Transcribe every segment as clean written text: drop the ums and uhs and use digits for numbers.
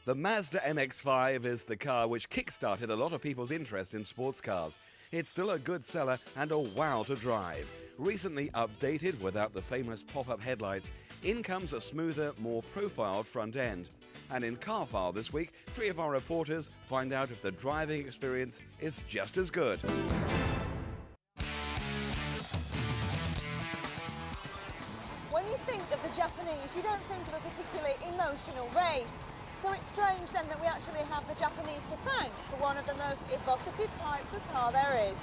The Mazda MX-5 is the car which kick-started a lot of people's interest in sports cars. It's still a good seller and a wow to drive. Recently updated without the famous pop-up headlights, in comes a smoother, more profiled front end. And in Car File this week, 3 of our reporters find out if the driving experience is just as good. When you think of the Japanese, you don't think of a particularly emotional race. So it's strange then that we actually have the Japanese to thank for one of the most evocative types of car there is.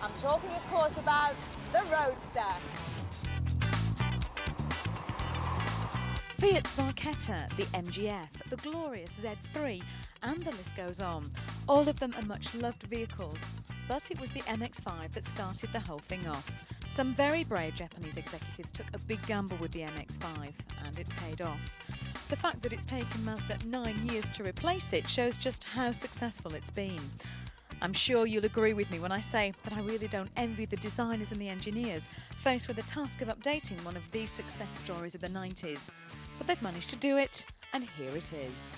I'm talking, of course, about the Roadster. Fiat's Barchetta, the MGF, the glorious Z3, and the list goes on. All of them are much loved vehicles, but it was the MX-5 that started the whole thing off. Some very brave Japanese executives took a big gamble with the MX-5, and it paid off. The fact that it's taken Mazda 9 years to replace it shows just how successful it's been. I'm sure you'll agree with me when I say that I really don't envy the designers and the engineers faced with the task of updating one of these success stories of the 90s. But they've managed to do it, and here it is.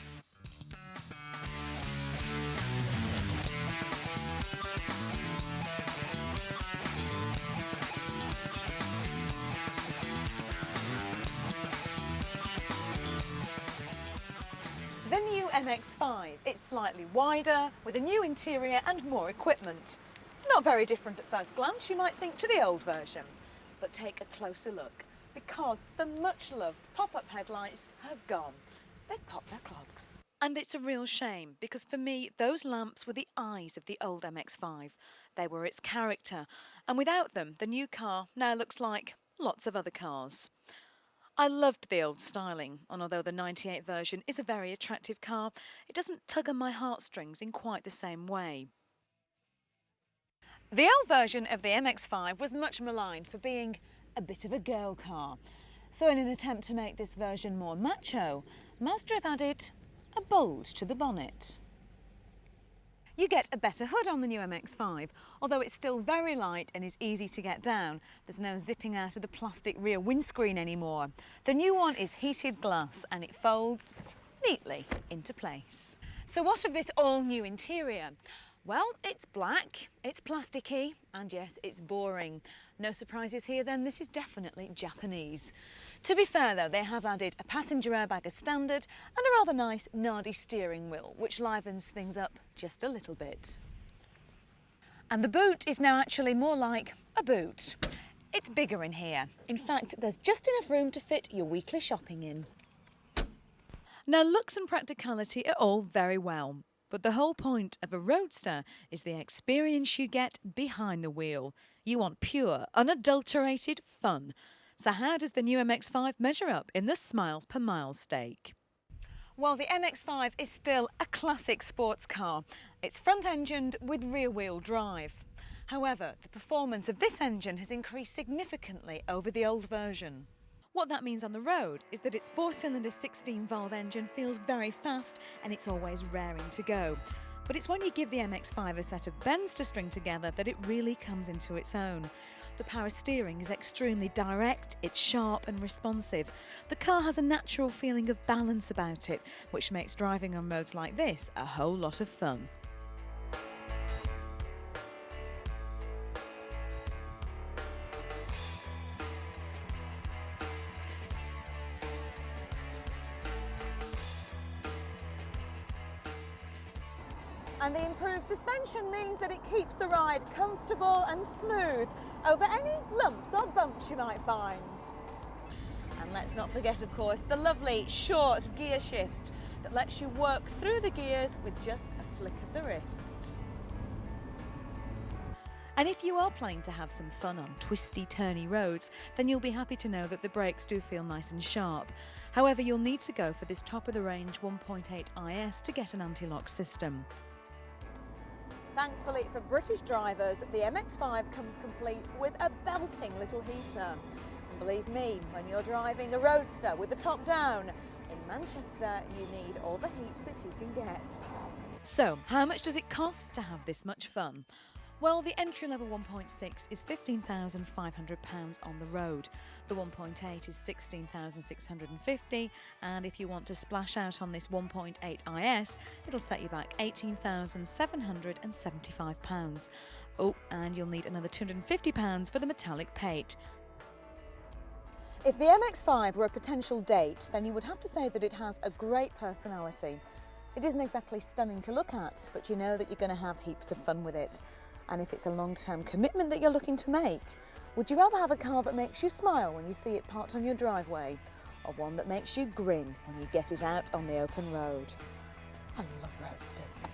The new MX-5. It's slightly wider, with a new interior and more equipment. Not very different at first glance, you might think, to the old version. But take a closer look, because the much-loved pop-up headlights have gone. They've popped their clogs. And it's a real shame, because for me, those lamps were the eyes of the old MX-5. They were its character, and without them, the new car now looks like lots of other cars. I loved the old styling, and although the 98 version is a very attractive car, it doesn't tug on my heartstrings in quite the same way. The old version of the MX-5 was much maligned for being a bit of a girl car. So in an attempt to make this version more macho, Mazda have added a bulge to the bonnet. You get a better hood on the new MX-5, although it's still very light and is easy to get down. There's no zipping out of the plastic rear windscreen anymore. The new one is heated glass and it folds neatly into place. So what of this all-new interior? Well, it's black, it's plasticky, and yes, it's boring. No surprises here then, this is definitely Japanese. To be fair though, they have added a passenger airbag as standard and a rather nice Nardi steering wheel, which livens things up just a little bit. And the boot is now actually more like a boot. It's bigger in here. In fact, there's just enough room to fit your weekly shopping in. Now, looks and practicality are all very well. But the whole point of a Roadster is the experience you get behind the wheel. You want pure, unadulterated fun. So how does the new MX-5 measure up in the smiles per mile stake? Well, the MX-5 is still a classic sports car. It's front-engined with rear-wheel drive. However, the performance of this engine has increased significantly over the old version. What that means on the road is that its 4-cylinder 16-valve engine feels very fast and it's always raring to go. But it's when you give the MX-5 a set of bends to string together that it really comes into its own. The power steering is extremely direct, it's sharp and responsive. The car has a natural feeling of balance about it, which makes driving on roads like this a whole lot of fun. And the improved suspension means that it keeps the ride comfortable and smooth over any lumps or bumps you might find. And let's not forget, of course, the lovely short gear shift that lets you work through the gears with just a flick of the wrist. And if you are planning to have some fun on twisty, turny roads, then you'll be happy to know that the brakes do feel nice and sharp. However, you'll need to go for this top-of-the-range 1.8 IS to get an anti-lock system. Thankfully for British drivers, the MX-5 comes complete with a belting little heater. And believe me, when you're driving a Roadster with the top down, in Manchester you need all the heat that you can get. So, how much does it cost to have this much fun? Well, the entry-level 1.6 is £15,500 on the road. The 1.8 is £16,650, and if you want to splash out on this 1.8 IS, it'll set you back £18,775. Oh, and you'll need another £250 for the metallic paint. If the MX-5 were a potential date, then you would have to say that it has a great personality. It isn't exactly stunning to look at, but you know that you're going to have heaps of fun with it. And if it's a long-term commitment that you're looking to make, would you rather have a car that makes you smile when you see it parked on your driveway, or one that makes you grin when you get it out on the open road? I love roadsters.